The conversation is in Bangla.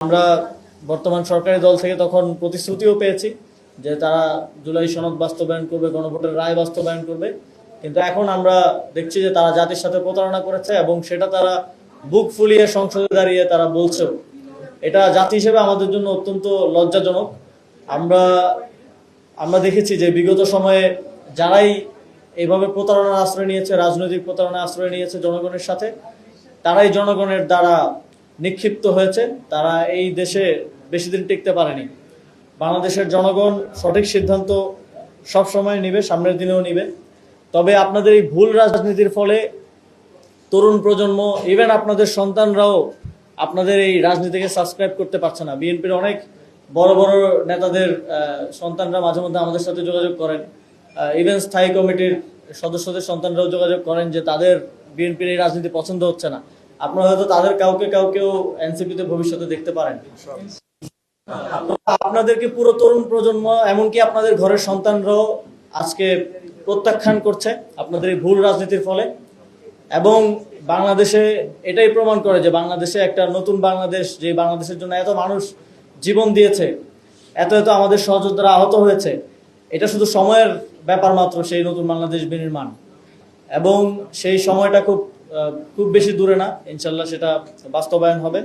আমরা বর্তমান সরকারি দল থেকে তখন প্রতিশ্রুতিও পেয়েছি যে তারা জুলাই সনদ বাস্তবায়ন করবে, গণভোটের রায় বাস্তবায়ন করবে। কিন্তু এখন আমরা দেখছি যে তারা জাতির সাথে প্রতারণা করেছে এবং সেটা তারা বুক ফুলিয়ে সংসদে দাঁড়িয়ে তারা বলছেও। এটা জাতি হিসেবে আমাদের জন্য অত্যন্ত লজ্জাজনক। আমরা আমরা দেখেছি যে বিগত সময়ে যারাই এইভাবে প্রতারণার আশ্রয় নিয়েছে, রাজনৈতিক প্রতারণার আশ্রয় নিয়েছে জনগণের সাথে, তারাই জনগণের দ্বারা নিক্ষিপ্ত হয়েছে। তারা এই দেশে বেশি দিন টিকতে পারেনি। বাংলাদেশের জনগণ সঠিক সিদ্ধান্ত সব সময় নিবে, সামনের দিনেও নিবে। তবে আপনাদের এই ভুল রাজনীতির ফলে তরুণ প্রজন্ম, ইভেন আপনাদের সন্তানরাও আপনাদের এই রাজনীতিকে সাবস্ক্রাইব করতে পারছে না। বিএনপির অনেক বড় বড় নেতাদের সন্তানরা মাঝে মধ্যে আমাদের সাথে যোগাযোগ করেন, ইভেন স্থায়ী কমিটির সদস্যদের সন্তানরাও যোগাযোগ করেন যে তাদের বিএনপির এই রাজনীতি পছন্দ হচ্ছে না। আপনারা হয়তো তাদের কাউকেও এনসিপিতে ভবিষ্যতে দেখতে পারেন। আপনাদেরকে পুরো তরুণ প্রজন্ম, এমনকি আপনাদের ঘরের সন্তানরাও আজকে প্রত্যাখ্যান করছে আপনাদের এই ভুল রাজনীতির ফলে। এবং বাংলাদেশে এটাই প্রমাণ করে যে বাংলাদেশে একটা নতুন বাংলাদেশ, যে বাংলাদেশের জন্য এত মানুষ জীবন দিয়েছে, এত আমাদের সহযোদ্ধারা আহত হয়েছে, এটা শুধু সময়ের ব্যাপার মাত্র সেই নতুন বাংলাদেশ বিনির্মাণ। এবং সেই সময়টা খুব বেশি দূরে না, ইনশাল্লাহ সেটা বাস্তবায়ন হবে।